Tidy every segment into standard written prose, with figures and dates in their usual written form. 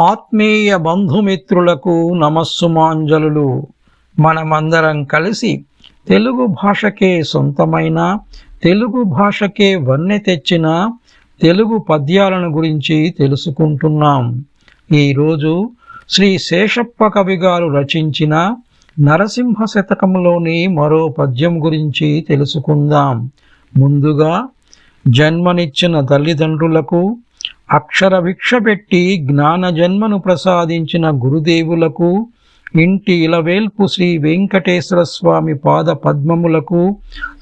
ఆత్మీయ బంధుమిత్రులకు నమస్సుమాంజలులు. మనమందరం కలిసి తెలుగు భాషకే సొంతమైన, తెలుగు భాషకే వన్నె తెచ్చిన తెలుగు పద్యాలను గురించి తెలుసుకుంటున్నాం. ఈరోజు శ్రీ శేషప్ప కవి గారు రచించిన నరసింహ శతకంలోని మరో పద్యం గురించి తెలుసుకుందాం. ముందుగా, జన్మనిచ్చిన తల్లిదండ్రులకు, అక్షర భిక్ష పెట్టి జ్ఞాన జన్మను ప్రసాదించిన గురుదేవులకు, ఇంటి ఇలవేల్పు శ్రీ వెంకటేశ్వర స్వామి పాద పద్మములకు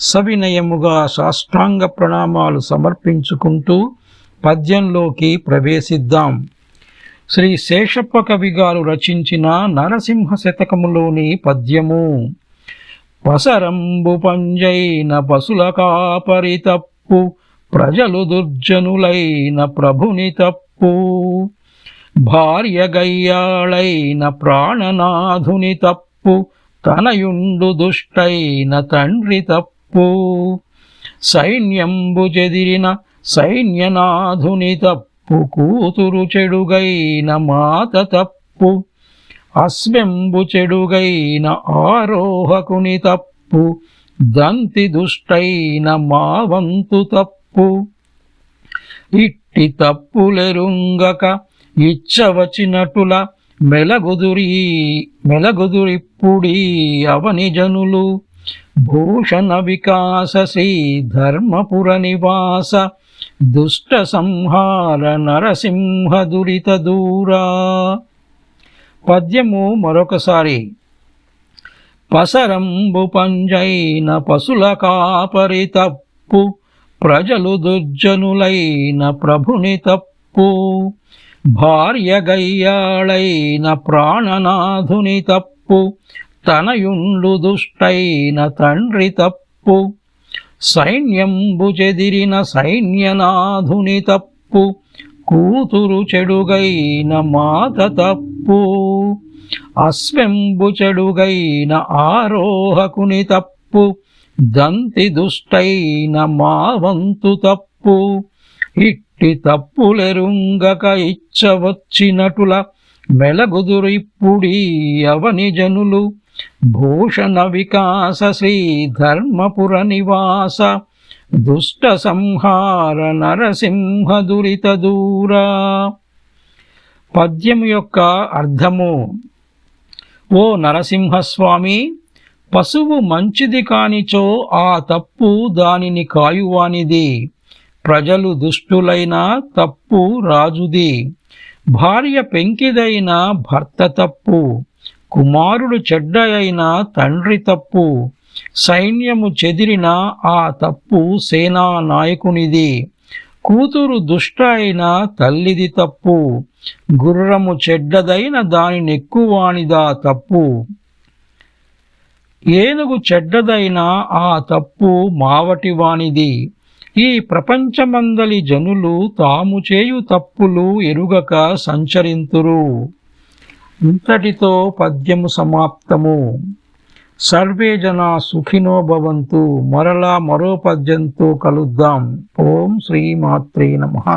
సవినయముగా సాష్టాంగ ప్రణామాలు సమర్పించుకుంటూ పద్యంలోకి ప్రవేశిద్దాం. శ్రీ శేషప్ప కవి గారు రచించిన నరసింహ శతకములోని పద్యము. పసరంబు పంజైన పశుల కాపరి తప్పు, ప్రజలు దుర్జనులైన ప్రభుని తప్పు, భార్య గయ్యాళైన ప్రాణనాథుని తప్పు, తనయుండు దుష్టైన తండ్రి తప్పు, సైన్యంబు చెదిరిన సైన్యనాథుని తప్పు, కూతురు చెడుగైన మాత తప్పు, అశ్వంబు చెడుగైన ఆరోహకుని తప్పు, దంతి దుష్టైన మావంతు తప్పు, ఇట్టి తప్పులెరుంగక ఇచ్చవచ్చినటుల మెలగుదురిప్పుడీ అవని జనులు, భూషణ వికాస శ్రీ ధర్మపుర నివాస, దుష్ట సంహార నరసింహ దురిత దూరా. పద్యము మరొకసారి. పసరంబు పంజైన పశుల కాపరి తప్పు, ప్రజలు దుర్జనులైన ప్రభుని తప్పు, భార్య గయ్యాళైన ప్రాణనాథుని తప్పు, తనయుండు దుష్టైన తండ్రి తప్పు, సైన్యంబు చెదిరిన సైన్యనాథుని తప్పు, కూతురు చెడుగైన మాత తప్పు, అశ్వంబు చెడుగైన ఆరోహకుని తప్పు, దంతి దుష్టైన మావంతు తప్పు, ఇట్టి తప్పులెరుంగక ఇచ్చవచ్చినటుల మెలగుదురిప్పుడీ అవని జనులు, భూషణ వికాస శ్రీ ధర్మపుర నివాస, దుష్ట సంహార నరసింహ దురిత దూరా. పద్యం యొక్క అర్థము. ఓ నరసింహస్వామి, పశువు మంచిది కానిచో ఆ తప్పు దానిని కాయువానిది, ప్రజలు దుష్టులైన తప్పు రాజుది, భార్య పెంకిదైన భర్త తప్పు, కుమారుడు చెడ్డ అయిన తండ్రి తప్పు, సైన్యము చెదిరిన ఆ తప్పు సేనా నాయకునిది, కూతురు దుష్ట అయిన తల్లిది తప్పు, గుర్రము చెడ్డదైన దాని నెక్కువానిదా తప్పు, ఏనుగు చెడ్డదైన ఆ తప్పు మావటివానిది. ఈ ప్రపంచమందలి జనులు తాము చేయు తప్పులు ఎరుగక సంచరింతురు. ఇంతటితో పద్యము సమాప్తము. సర్వే జనా సుఖినో భవంతు. మరలా మరో పద్యంతో కలుద్దాం. ఓం శ్రీ మాత్రే నమః.